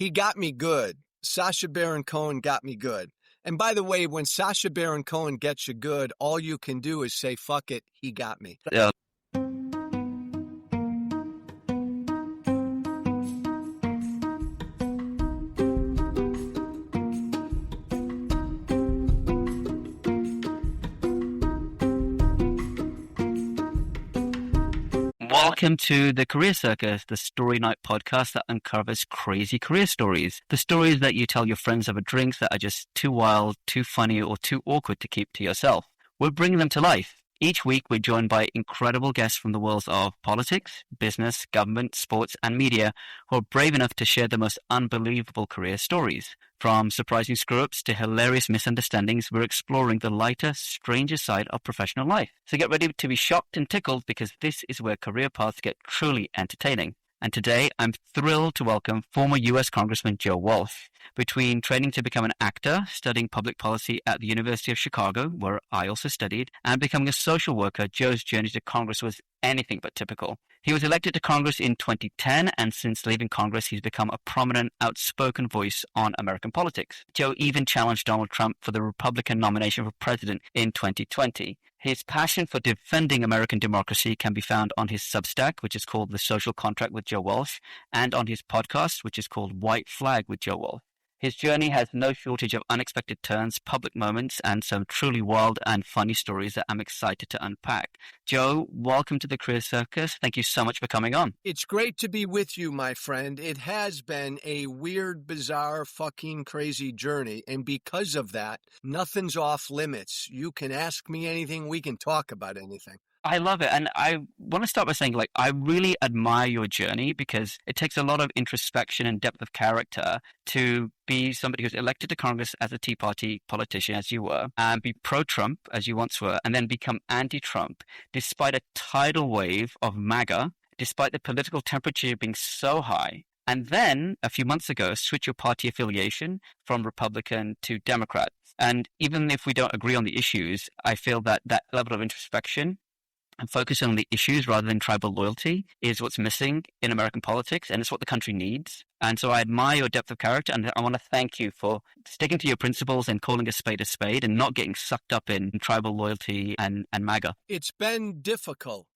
He got me good. Sacha Baron Cohen got me good. And by the way, when Sacha Baron Cohen gets you good, all you can do is say, fuck it, he got me. Yeah. Welcome to the Career Circus, the story night podcast that uncovers crazy career stories. The stories that you tell your friends over drinks that are just too wild, too funny, or too awkward to keep to yourself. We're bringing them to life. Each week, we're joined by incredible guests from the worlds of politics, business, government, sports, and media who are brave enough to share the most unbelievable career stories. From surprising screw-ups to hilarious misunderstandings, we're exploring the lighter, stranger side of professional life. So get ready to be shocked and tickled because this is where career paths get truly entertaining. And today, I'm thrilled to welcome former U.S. Congressman Joe Walsh. Between training to become an actor, studying public policy at the University of Chicago, where I also studied, and becoming a social worker, Joe's journey to Congress was anything but typical. He was elected to Congress in 2010, and since leaving Congress, he's become a prominent, outspoken voice on American politics. Joe even challenged Donald Trump for the Republican nomination for president in 2020. His passion for defending American democracy can be found on his Substack, which is called The Social Contract with Joe Walsh, and on his podcast, which is called White Flag with Joe Walsh. His journey has no shortage of unexpected turns, public moments, and some truly wild and funny stories that I'm excited to unpack. Joe, welcome to the Career Circus. Thank you so much for coming on. It's great to be with you, my friend. It has been a weird, bizarre, fucking crazy journey. And because of that, nothing's off limits. You can ask me anything. We can talk about anything. I love it. And I want to start by saying, I really admire your journey because it takes a lot of introspection and depth of character to be somebody who's elected to Congress as a Tea Party politician, as you were, and be pro-Trump, as you once were, and then become anti-Trump, despite a tidal wave of MAGA, despite the political temperature being so high. And then, a few months ago, switch your party affiliation from Republican to Democrat. And even if we don't agree on the issues, I feel that that level of introspection and focus on the issues rather than tribal loyalty is what's missing in American politics, and it's what the country needs. And so I admire your depth of character, and I want to thank you for sticking to your principles and calling a spade and not getting sucked up in tribal loyalty and MAGA. It's been difficult.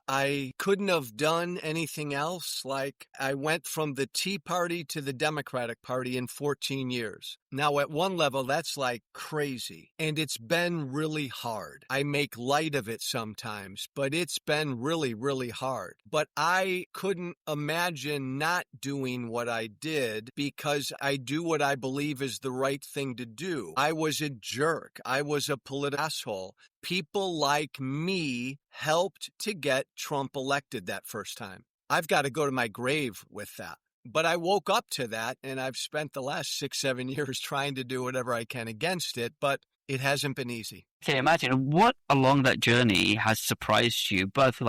I couldn't have done anything else. Like, I went from the Tea Party to the Democratic Party in 14 years. Now, at one level, that's like crazy. And it's been really hard. I make light of it sometimes, but it's been really, really hard. But I couldn't imagine not doing what I did because I do what I believe is the right thing to do. I was a jerk. I was a political asshole. People like me helped to get Trump elected that first time. I've got to go to my grave with that. But I woke up to that, and I've spent the last 6-7 years trying to do whatever I can against it, but it hasn't been easy. Okay, imagine what along that journey has surprised you, both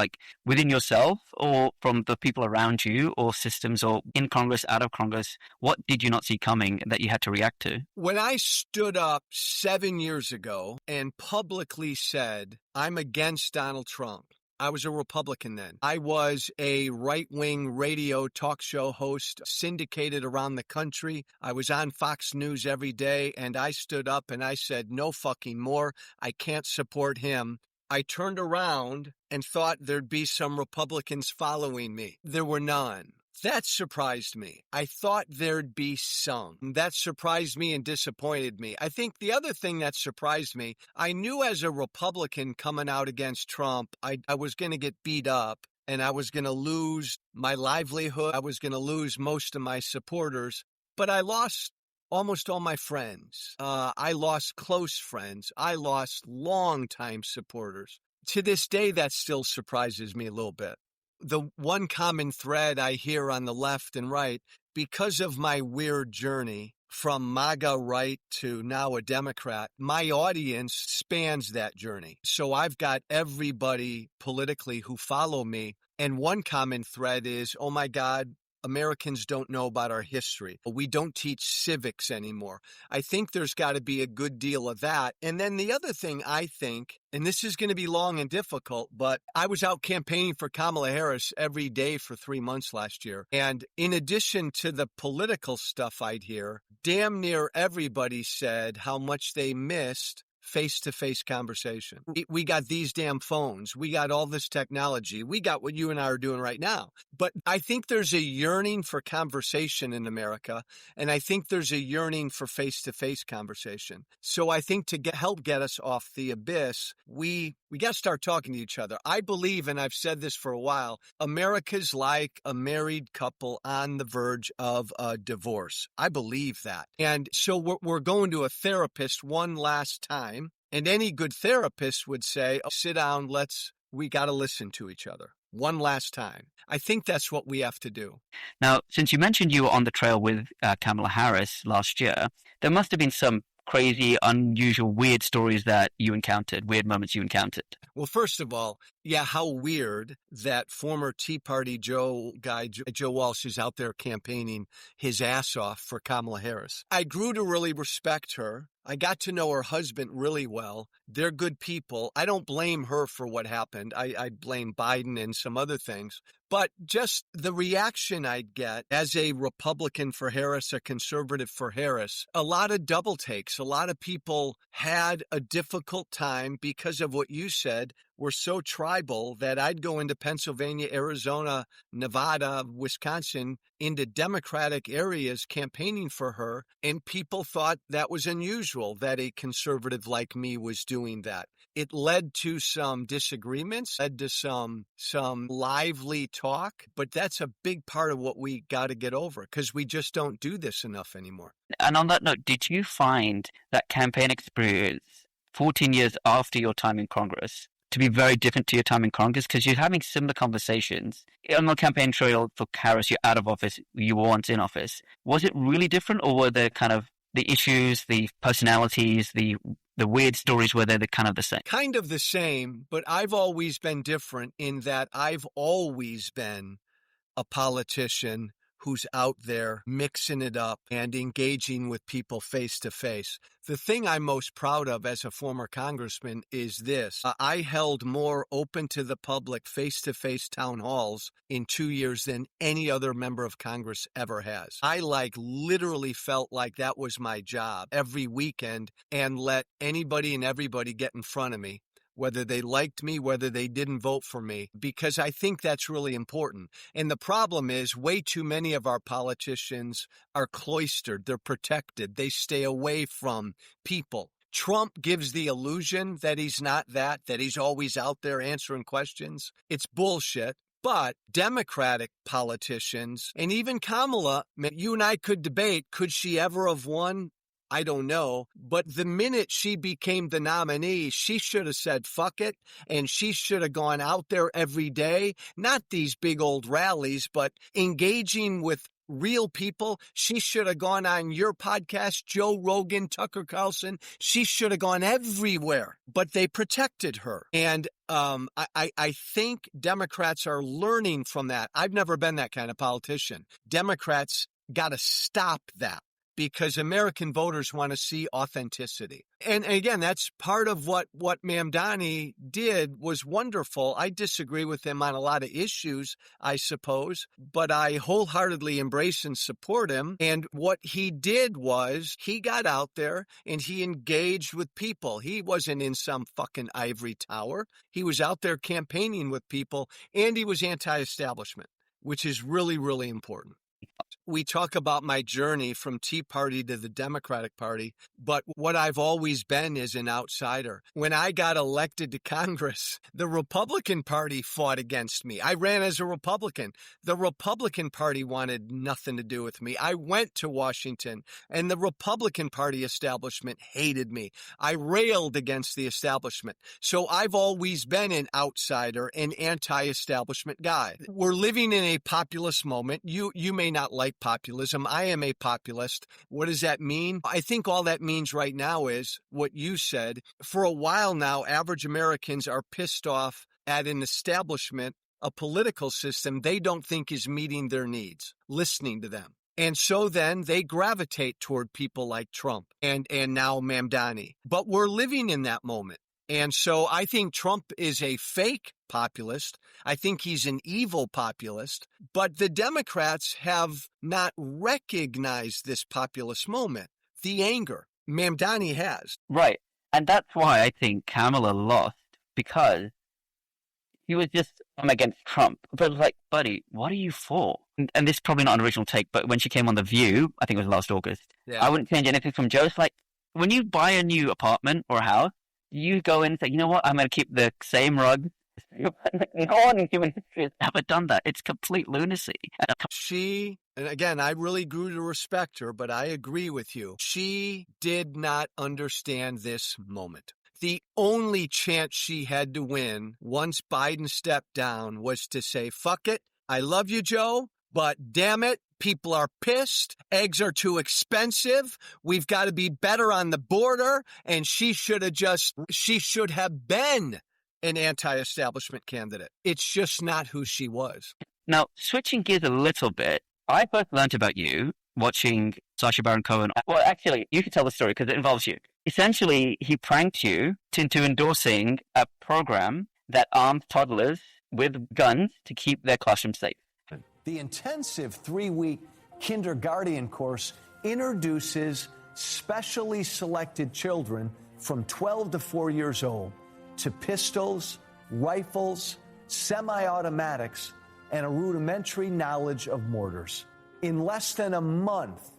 within yourself or from the people around you or systems or in Congress, out of Congress. What did you not see coming that you had to react to? When I stood up 7 years ago and publicly said, I'm against Donald Trump, I was a Republican then. I was a right-wing radio talk show host syndicated around the country. I was on Fox News every day, and I stood up and I said, no fucking more. I can't support him. I turned around and thought there'd be some Republicans following me. There were none. That surprised me. I thought there'd be some. That surprised me and disappointed me. I think the other thing that surprised me, I knew as a Republican coming out against Trump, I was going to get beat up and I was going to lose my livelihood. I was going to lose most of my supporters, but I lost almost all my friends. I lost close friends. I lost longtime supporters. To this day, that still surprises me a little bit. The one common thread I hear on the left and right, because of my weird journey from MAGA right to now a Democrat, my audience spans that journey. So I've got everybody politically who follow me. And one common thread is, oh my God, Americans don't know about our history. We don't teach civics anymore. I think there's got to be a good deal of that. And then the other thing I think, and this is going to be long and difficult, but I was out campaigning for Kamala Harris every day for 3 months last year. And in addition to the political stuff I'd hear, damn near everybody said how much they missed face-to-face conversation. We got these damn phones. We got all this technology. We got what you and I are doing right now. But I think there's a yearning for conversation in America, and I think there's a yearning for face-to-face conversation. So I think to help get us off the abyss, we got to start talking to each other. I believe, and I've said this for a while, America's like a married couple on the verge of a divorce. I believe that. And so we're going to a therapist one last time. And any good therapist would say, oh, sit down, we got to listen to each other one last time. I think that's what we have to do. Now, since you mentioned you were on the trail with Kamala Harris last year, there must have been some crazy, unusual, weird stories that you encountered, weird moments you encountered. Well, first of all, yeah, how weird that former Tea Party Joe Walsh is out there campaigning his ass off for Kamala Harris. I grew to really respect her. I got to know her husband really well. They're good people. I don't blame her for what happened. I blame Biden and some other things. But just the reaction I'd get as a Republican for Harris, a conservative for Harris, a lot of double takes. A lot of people had a difficult time because of what you said. We're so tribal that I'd go into Pennsylvania, Arizona, Nevada, Wisconsin, into Democratic areas campaigning for her, and people thought that was unusual that a conservative like me was doing that. It led to some disagreements, led to some lively talk, but that's a big part of what we got to get over because we just don't do this enough anymore. And on that note, did you find that campaign experience 14 years after your time in Congress to be very different to your time in Congress? Because you're having similar conversations. On the campaign trail for Harris, you're out of office, you were once in office. Was it really different, or were there kind of the issues, the personalities, the weird stories, were they kind of the same? Kind of the same, but I've always been different in that I've always been a politician who's out there mixing it up and engaging with people face to face. The thing I'm most proud of as a former congressman is this. I held more open to the public face-to-face town halls in 2 years than any other member of Congress ever has. I literally felt like that was my job every weekend and let anybody and everybody get in front of me, whether they liked me, whether they didn't vote for me, because I think that's really important. And the problem is way too many of our politicians are cloistered. They're protected. They stay away from people. Trump gives the illusion that he's not that he's always out there answering questions. It's bullshit. But Democratic politicians, and even Kamala, you and I could debate, could she ever have won? I don't know, but the minute she became the nominee, she should have said, fuck it, and she should have gone out there every day, not these big old rallies, but engaging with real people. She should have gone on your podcast, Joe Rogan, Tucker Carlson. She should have gone everywhere, but they protected her. And I think Democrats are learning from that. I've never been that kind of politician. Democrats got to stop that, because American voters want to see authenticity. And again, that's part of what Mamdani did was wonderful. I disagree with him on a lot of issues, I suppose, but I wholeheartedly embrace and support him. And what he did was he got out there and he engaged with people. He wasn't in some fucking ivory tower. He was out there campaigning with people, and he was anti-establishment, which is really, really important. We talk about my journey from Tea Party to the Democratic Party, but what I've always been is an outsider. When I got elected to Congress, the Republican Party fought against me. I ran as a Republican. The Republican Party wanted nothing to do with me. I went to Washington, and the Republican Party establishment hated me. I railed against the establishment. So I've always been an outsider, an anti-establishment guy. We're living in a populist moment. You may not like populism. I am a populist. What does that mean? I think all that means right now is what you said. For a while now, average Americans are pissed off at an establishment a political system they don't think is meeting their needs, listening to them. And so then they gravitate toward people like Trump and now Mamdani. But we're living in that moment. And so I think Trump is a fake populist. I think he's an evil populist. But the Democrats have not recognized this populist moment, the anger. Mamdani has. Right. And that's why I think Kamala lost, because he was just, I'm against Trump. But like, buddy, what are you for? And this is probably not an original take, but when she came on The View, I think it was last August, I wouldn't change anything from Joe. It's like, when you buy a new apartment or a house, you go in and say, you know what, I'm going to keep the same rug. No one in human history has ever done that. It's complete lunacy. And again, I really grew to respect her, but I agree with you. She did not understand this moment. The only chance she had to win once Biden stepped down was to say, fuck it, I love you, Joe, but damn it, people are pissed. Eggs are too expensive. We've got to be better on the border. And she should have been an anti-establishment candidate. It's just not who she was. Now, switching gears a little bit, I first learned about you watching Sacha Baron Cohen. Well, actually, you can tell the story because it involves you. Essentially, he pranked you into endorsing a program that arms toddlers with guns to keep their classroom safe. The intensive 3-week kindergarten course introduces specially selected children from 12 to 4 years old to pistols, rifles, semi-automatics, and a rudimentary knowledge of mortars. In less than a month,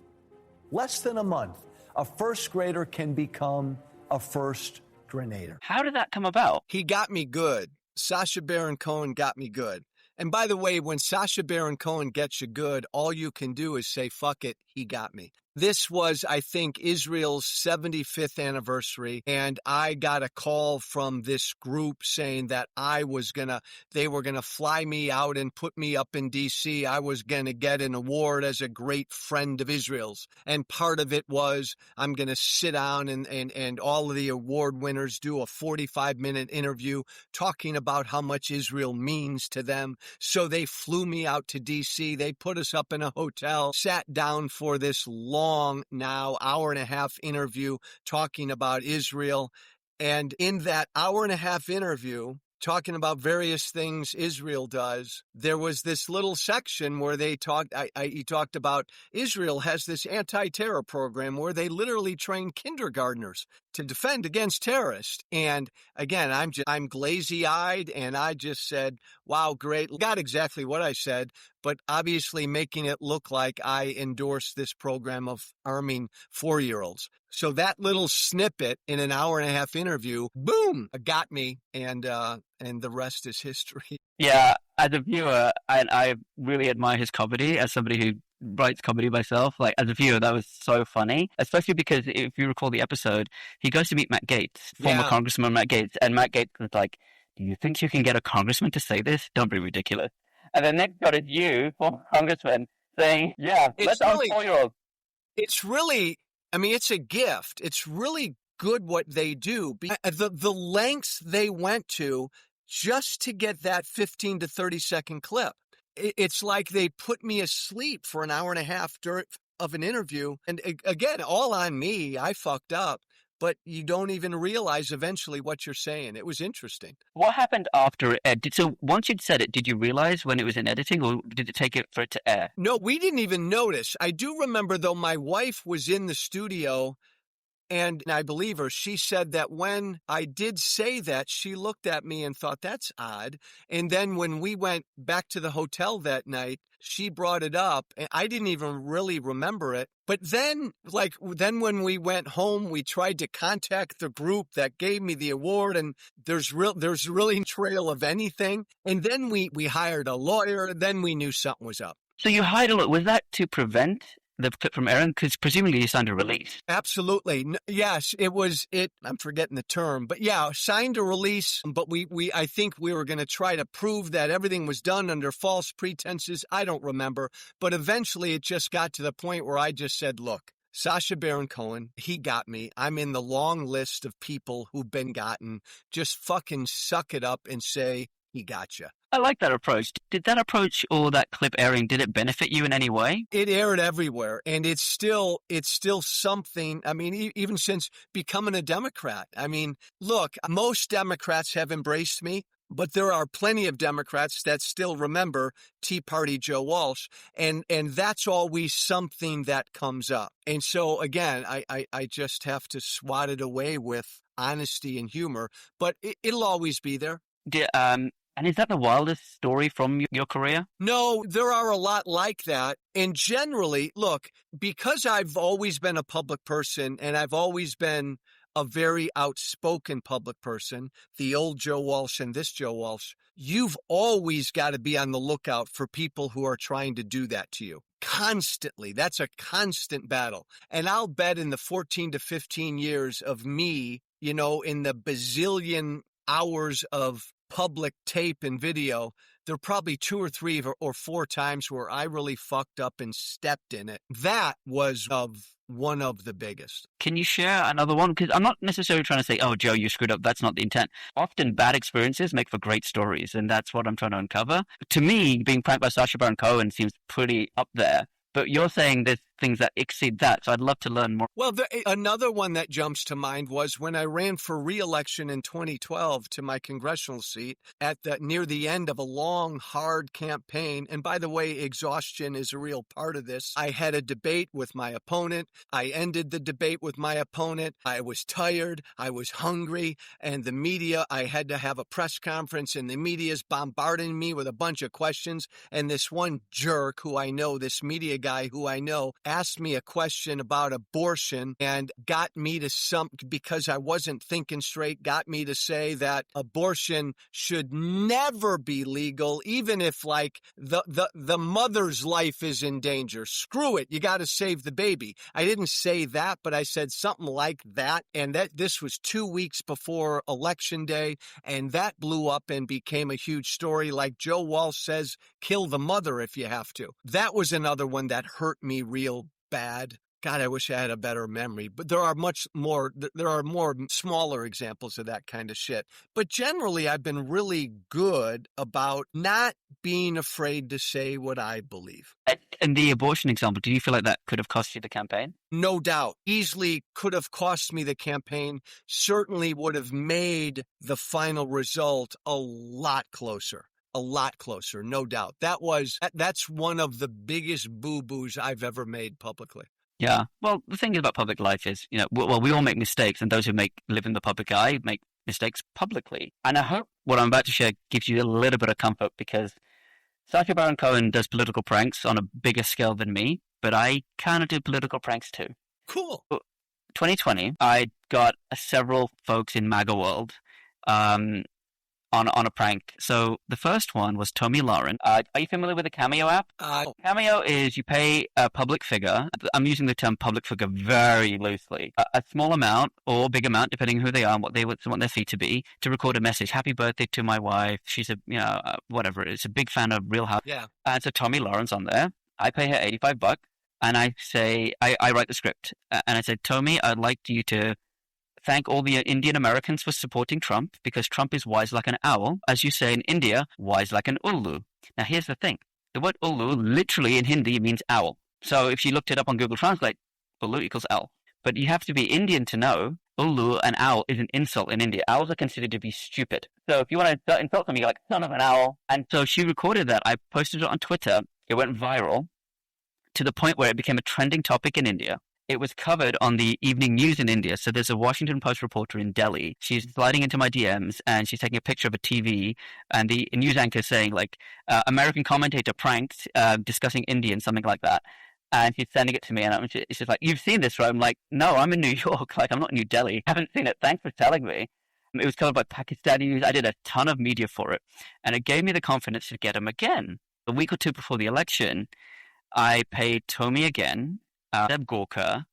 a first grader can become a first grenader. How did that come about? He got me good. Sacha Baron Cohen got me good. And by the way, when Sacha Baron Cohen gets you good, all you can do is say, fuck it, he got me. This was, I think, Israel's 75th anniversary, and I got a call from this group saying that they were gonna fly me out and put me up in D.C. I was gonna get an award as a great friend of Israel's. And part of it was I'm gonna sit down and all of the award winners do a 45-minute interview talking about how much Israel means to them. So they flew me out to D.C. They put us up in a hotel, sat down for this long, now hour-and-a-half interview talking about Israel. And in that hour-and-a-half interview, talking about various things Israel does, there was this little section where he talked about Israel has this anti-terror program where they literally train kindergartners to defend against terrorists. And again, I'm glazy-eyed, and I just said, wow, great. Got exactly what I said, but obviously making it look like I endorsed this program of arming 4-year-olds. So that little snippet in an hour-and-a-half interview, boom, got me, and the rest is history. Yeah, as a viewer, I really admire his comedy as somebody who writes comedy myself. Like, as a viewer, that was so funny, especially because if you recall the episode, he goes to meet Matt Gaetz, former Congressman Matt Gaetz, and Matt Gaetz was like, do you think you can get a congressman to say this? Don't be ridiculous. And the next shot is you, former congressman, saying, yeah, let's arm 4-year-olds. It's really, I mean, it's a gift. It's really good what they do. The lengths they went to just to get that 15 to 30 second clip. It's like they put me asleep for an hour and a half of an interview. And again, all on me. I fucked up. But you don't even realize eventually what you're saying. It was interesting. What happened after it? So once you'd said it, did you realize when it was in editing, or did it take it for it to air? No, we didn't even notice. I do remember, though, my wife was in the studio, and I believe her. She said that when I did say that, she looked at me and thought, that's odd. And then when we went back to the hotel that night, she brought it up, and I didn't even really remember it. But then when we went home, we tried to contact the group that gave me the award, and there's really no trail of anything. And then we hired a lawyer, and then we knew something was up. So you hired a lawyer. Was that to prevent the clip from airing? Because presumably you signed a release. Absolutely. Yes, it was it. I'm forgetting the term, but yeah, signed a release. But I think we were going to try to prove that everything was done under false pretenses. I don't remember. But eventually it just got to the point where I just said, look, Sacha Baron Cohen, he got me. I'm in the long list of people who've been gotten. Just fucking suck it up and say, he got you. I like that approach. Did that approach or that clip airing, did it benefit you in any way? It aired everywhere, and it's still something. I mean, even since becoming a Democrat. I mean, look, most Democrats have embraced me, but there are plenty of Democrats that still remember Tea Party Joe Walsh, and that's always something that comes up. And so, again, I just have to swat it away with honesty and humor, but it'll always be there. And is that the wildest story from your career? No, there are a lot like that. And generally, look, because I've always been a public person and I've always been a very outspoken public person, the old Joe Walsh and this Joe Walsh, you've always got to be on the lookout for people who are trying to do that to you. Constantly. That's a constant battle. And I'll bet in the 14 to 15 years of me, in the bazillion hours of public tape and video, there are probably 2 or 3 or 4 times where I really fucked up and stepped in it. That was one of the biggest. Can you share another one? Because I'm not necessarily trying to say, oh, Joe, you screwed up. That's not the intent. Often bad experiences make for great stories, and that's what I'm trying to uncover. To me, being pranked by Sacha Baron Cohen seems pretty up there. But you're saying there's things that exceed that, so I'd love to learn more. Well, another one that jumps to mind was when I ran for re-election in 2012 to my congressional seat near the end of a long, hard campaign. And by the way, exhaustion is a real part of this. I had a debate with my opponent. I ended the debate with my opponent. I was tired. I was hungry. And the media, I had to have a press conference, and the media's bombarding me with a bunch of questions. And this one jerk who I know, this media guy who I know, asked me a question about abortion and got me to because I wasn't thinking straight, got me to say that abortion should never be legal, even if like the mother's life is in danger. Screw it. You got to save the baby. I didn't say that, but I said something like that. And this was 2 weeks before Election Day. And that blew up and became a huge story. Like Joe Walsh says, kill the mother if you have to. That was another one that hurt me real bad. God, I wish I had a better memory. But there are more smaller examples of that kind of shit. But generally, I've been really good about not being afraid to say what I believe. And the abortion example, do you feel like that could have cost you the campaign? No doubt. Easily could have cost me the campaign. Certainly would have made the final result a lot closer. A lot closer, no doubt. That's one of the biggest boo-boos I've ever made publicly. Yeah. Well, the thing about public life is, we all make mistakes, and those who live in the public eye make mistakes publicly. And I hope what I'm about to share gives you a little bit of comfort, because Sacha Baron Cohen does political pranks on a bigger scale than me, but I kind of do political pranks too. Cool. 2020, I got several folks in MAGA world on a prank. So the first one was Tomi Lahren. Are you familiar with the Cameo app? Cameo is you pay a public figure. I'm using the term public figure very loosely. A small amount or big amount, depending on who they are and what they want their fee to be, to record a message. Happy birthday to my wife. She's whatever. It's a big fan of Real House. Yeah. And so Tomi Lahren's on there. I pay her $85, and I say, I write the script, and I said, Tomi, I'd like you to thank all the Indian Americans for supporting Trump, because Trump is wise like an owl. As you say in India, wise like an ullu. Now, here's the thing. The word ullu literally in Hindi means owl. So if you looked it up on Google Translate, ullu equals owl. But you have to be Indian to know ullu, an owl, is an insult in India. Owls are considered to be stupid. So if you want to insult them, you're like, son of an owl. And so she recorded that. I posted it on Twitter. It went viral to the point where it became a trending topic in India. It was covered on the evening news in India. So there's a Washington Post reporter in Delhi. She's sliding into my DMs, and she's taking a picture of a TV, and the news anchor is saying, like, American commentator pranked, discussing Indian, something like that. And she's sending it to me, and it's just like, you've seen this, right? I'm like, no, I'm in New York. Like, I'm not in New Delhi. I haven't seen it. Thanks for telling me. It was covered by Pakistani news. I did a ton of media for it, and it gave me the confidence to get him again. A week or two before the election, I paid Tomi again, Deb Gorka,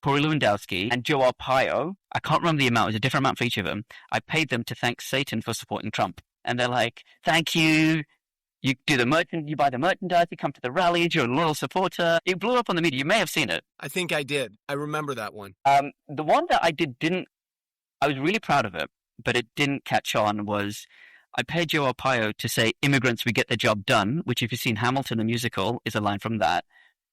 Corey Lewandowski, and Joe Arpaio. I can't remember the amount. It was a different amount for each of them. I paid them to thank Satan for supporting Trump. And they're like, thank you. You do you buy the merchandise, you come to the rallies, you're a loyal supporter. It blew up on the media. You may have seen it. I think I did. I remember that one. The one that I was really proud of it, but it didn't catch on, was I paid Joe Arpaio to say immigrants, we get the job done, which if you've seen Hamilton, the musical, is a line from that.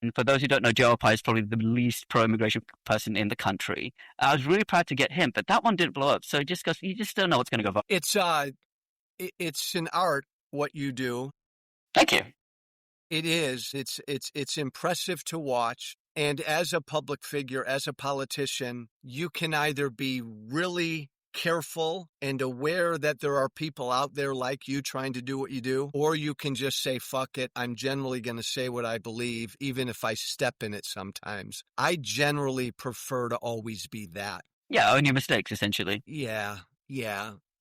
And for those who don't know, Joe Arpaio is probably the least pro-immigration person in the country. I was really proud to get him, but that one didn't blow up. So it just goes, you just don't know what's going to go viral. It's an art, what you do. Thank you. It is. It's impressive to watch. And as a public figure, as a politician, you can either be really careful and aware that there are people out there like you trying to do what you do, or you can just say, fuck it, I'm generally going to say what I believe, even if I step in it sometimes. I generally prefer to always be that. Yeah, own your mistakes, essentially. Yeah.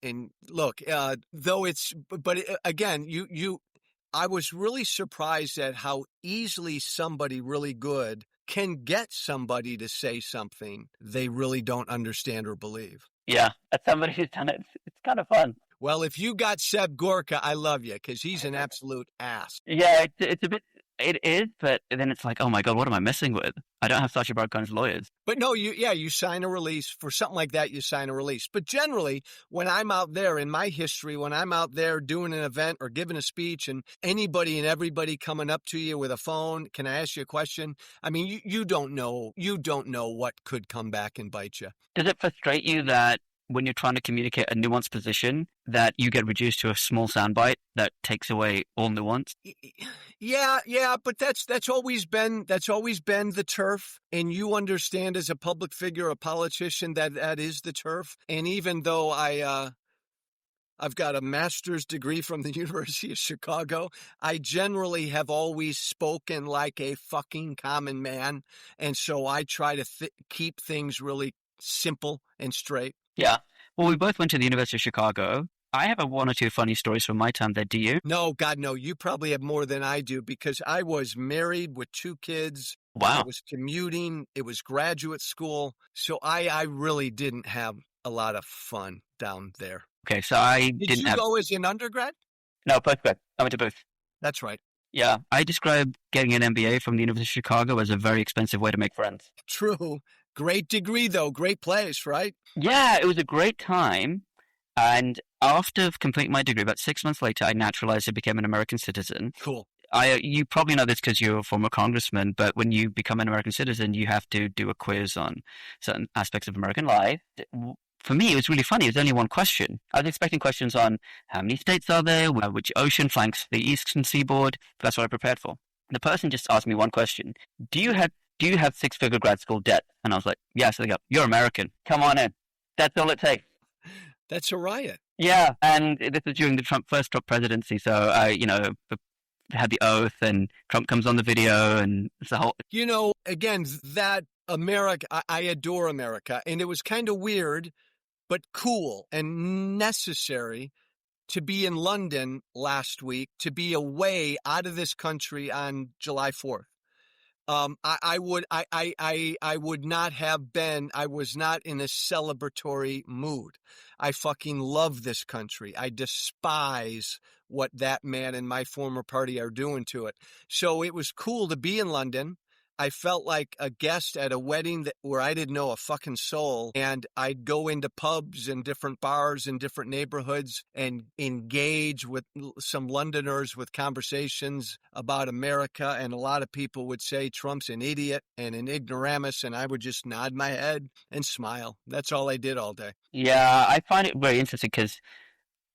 And look, I was really surprised at how easily somebody really good can get somebody to say something they really don't understand or believe. Yeah, as somebody who's done it, it's kind of fun. Well, if you got Seb Gorka, I love you because he's an absolute ass. Yeah, it's a bit, it is, but then it's like, oh my God, what am I messing with? I don't have Sacha Baron Cohen's lawyers. But no, you sign a release. For something like that, you sign a release. But generally, when I'm out there in my history, when I'm out there doing an event or giving a speech and anybody and everybody coming up to you with a phone, can I ask you a question? I mean, you don't know what could come back and bite you. Does it frustrate you that when you're trying to communicate a nuanced position, that you get reduced to a small soundbite that takes away all nuance? Yeah, but that's always been the turf, and you understand as a public figure, a politician, that is the turf. And even though I've got a master's degree from the University of Chicago, I generally have always spoken like a fucking common man, and so I try to keep things really simple and straight. Yeah. Well, we both went to the University of Chicago. I have one or two funny stories from my time there. Do you? No, God, no. You probably have more than I do because I was married with 2 kids. Wow. I was commuting. It was graduate school. So I really didn't have a lot of fun down there. Okay, so I Did didn't you go as an undergrad? No, postgrad. I went to both. That's right. Yeah, I describe getting an MBA from the University of Chicago as a very expensive way to make friends. True. Great degree, though. Great place, right? Yeah, it was a great time. And after completing my degree, about 6 months later, I naturalized and became an American citizen. Cool. You probably know this because you're a former congressman, but when you become an American citizen, you have to do a quiz on certain aspects of American life. For me, it was really funny. It was only one question. I was expecting questions on how many states are there, which ocean flanks the eastern seaboard. That's what I prepared for. The person just asked me one question. Do you have 6-figure grad school debt? And I was like, yes. So they go, you're American. Come on in. That's all it takes. That's a riot. Yeah. And this was during the first Trump presidency. So, had the oath and Trump comes on the video and it's the whole. Again, that America, I adore America. And it was kind of weird, but cool and necessary to be in London last week, to be away out of this country on July 4th. I would not have been, I was not in a celebratory mood. I fucking love this country. I despise what that man and my former party are doing to it. So it was cool to be in London. I felt like a guest at a wedding where I didn't know a fucking soul. And I'd go into pubs and different bars in different neighborhoods and engage with some Londoners with conversations about America. And a lot of people would say Trump's an idiot and an ignoramus. And I would just nod my head and smile. That's all I did all day. Yeah, I find it very interesting because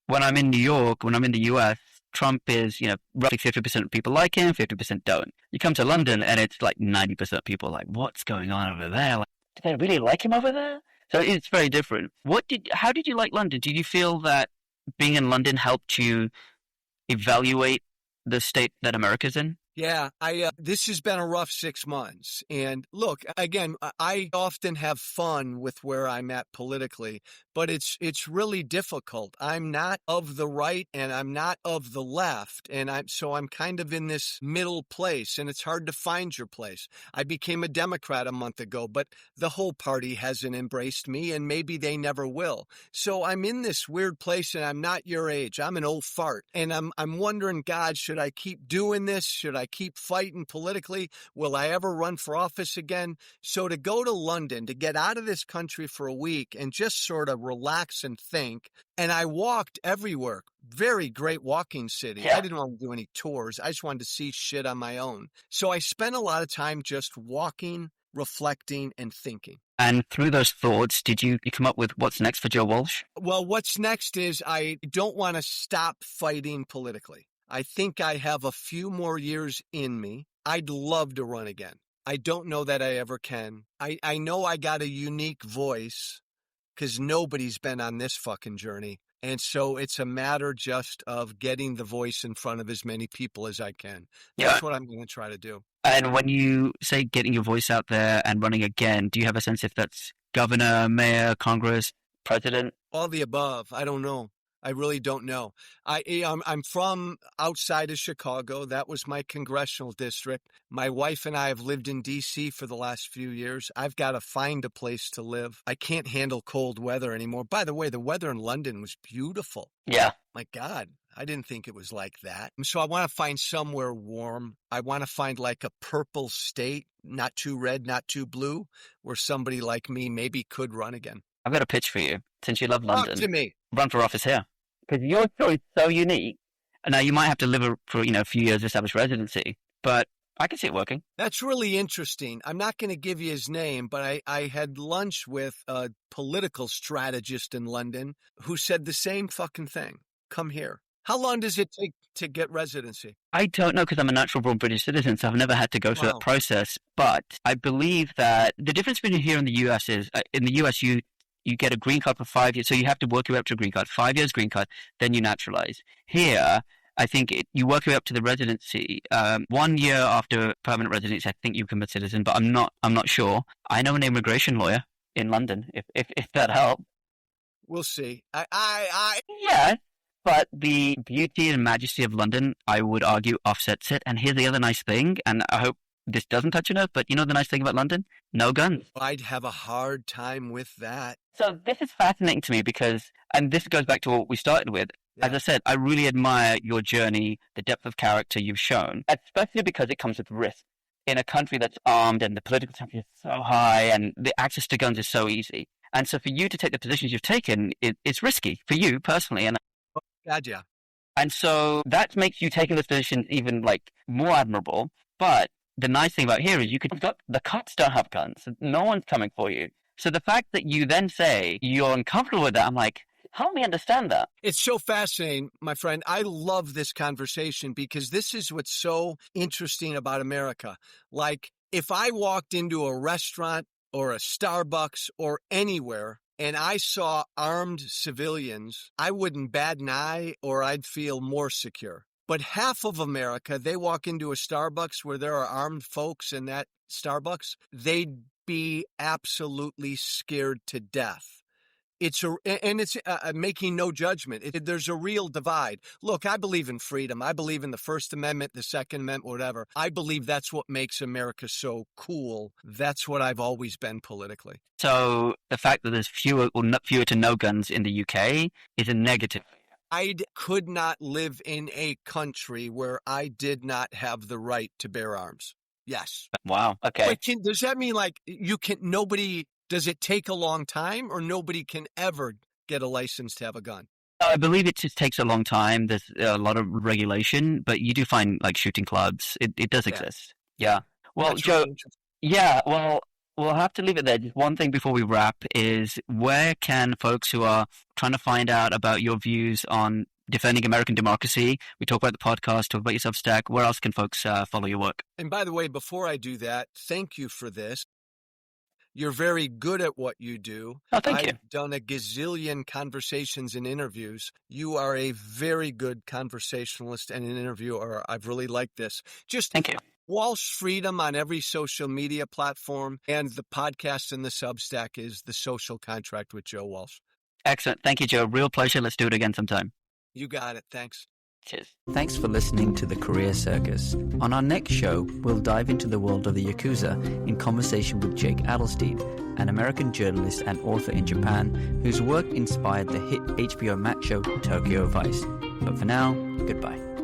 when I'm in New York, when I'm in the US, Trump is, roughly 50% of people like him, 50% don't. You come to London and it's like 90% of people are like, what's going on over there? Like, do they really like him over there? So it's very different. How did you like London? Did you feel that being in London helped you evaluate the state that America's in? Yeah, this has been a rough 6 months. And look, again, I often have fun with where I'm at politically, but it's really difficult. I'm not of the right and I'm not of the left. And I'm kind of in this middle place and it's hard to find your place. I became a Democrat a month ago, but the whole party hasn't embraced me and maybe they never will. So I'm in this weird place and I'm not your age. I'm an old fart. And I'm wondering, God, should I keep doing this? Should I I keep fighting politically? Will I ever run for office again? So to go to London, to get out of this country for a week and just sort of relax and think, and I walked everywhere. Very great walking city. Yeah. I didn't want to do any tours. I just wanted to see shit on my own. So I spent a lot of time just walking, reflecting, and thinking. And through those thoughts, did you come up with what's next for Joe Walsh? Well, what's next is I don't want to stop fighting politically. I think I have a few more years in me. I'd love to run again. I don't know that I ever can. I know I got a unique voice because nobody's been on this fucking journey. And so it's a matter just of getting the voice in front of as many people as I can. That's what I'm going to try to do. And when you say getting your voice out there and running again, do you have a sense if that's governor, mayor, Congress, president? All the above. I don't know. I really don't know. I'm from outside of Chicago. That was my congressional district. My wife and I have lived in D.C. for the last few years. I've got to find a place to live. I can't handle cold weather anymore. By the way, the weather in London was beautiful. Yeah. My God, I didn't think it was like that. So I want to find somewhere warm. I want to find like a purple state, not too red, not too blue, where somebody like me maybe could run again. I've got a pitch for you. Since you love London, Talk to me. Run for office here. Because your story is so unique. And now you might have to live for a few years to establish residency, but I can see it working. That's really interesting. I'm not going to give you his name, but I had lunch with a political strategist in London who said the same fucking thing. Come here. How long does it take to get residency? I don't know because I'm a natural born British citizen, so I've never had to go through that process. But I believe that the difference between here and the US is in the US, you get a green card for 5 years. So you have to work your way up to a green card, 5 years green card, then you naturalize. Here, I think you work your way up to the residency. 1 year after permanent residency, I think you become a citizen, but I'm not sure. I know an immigration lawyer in London, if that helps. We'll see. Yeah, but the beauty and majesty of London, I would argue, offsets it. And here's the other nice thing, and I hope this doesn't touch on it, but you know the nice thing about London? No guns. I'd have a hard time with that. So this is fascinating to me because, and this goes back to what we started with. Yeah. As I said, I really admire your journey, the depth of character you've shown, especially because it comes with risk. In a country that's armed and the political temperature is so high and the access to guns is so easy. And so for you to take the positions you've taken, it's risky for you personally. And God, yeah. And so that makes you taking this position even more admirable. But the nice thing about here is the cops don't have guns. No one's coming for you. So the fact that you then say you're uncomfortable with that, I'm like, help me understand that. It's so fascinating, my friend. I love this conversation because this is what's so interesting about America. Like, if I walked into a restaurant or a Starbucks or anywhere and I saw armed civilians, I wouldn't bat an eye or I'd feel more secure. But half of America, they walk into a Starbucks where there are armed folks in that Starbucks, they'd be absolutely scared to death. It's making no judgment. There's a real divide. Look, I believe in freedom. I believe in the First Amendment, the Second Amendment, whatever. I believe that's what makes America so cool. That's what I've always been politically. So the fact that there's fewer to no guns in the UK is a negative. I could not live in a country where I did not have the right to bear arms. Yes. Wow. Okay. Wait, does that mean nobody, does it take a long time or nobody can ever get a license to have a gun? I believe it just takes a long time. There's a lot of regulation, but you do find chooting clubs. It does exist. Yeah. Well, that's Joe, really we'll have to leave it there. Just one thing before we wrap is where can folks who are trying to find out about your views on defending American democracy, we talk about the podcast, talk about your Substack, where else can folks follow your work? And by the way, before I do that, thank you for this. You're very good at what you do. Oh, thank you. I've done a gazillion conversations and interviews. You are a very good conversationalist and an interviewer. I've really liked this. Thank you. Walsh Freedom on every social media platform, and the podcast and the Substack is The Social Contract with Joe Walsh. Excellent. Thank you, Joe. Real pleasure. Let's do it again sometime. You got it. Thanks. Cheers. Thanks for listening to The Career Circus. On our next show, we'll dive into the world of the Yakuza in conversation with Jake Adelstein, an American journalist and author in Japan whose work inspired the hit HBO Max show Tokyo Vice. But for now, goodbye.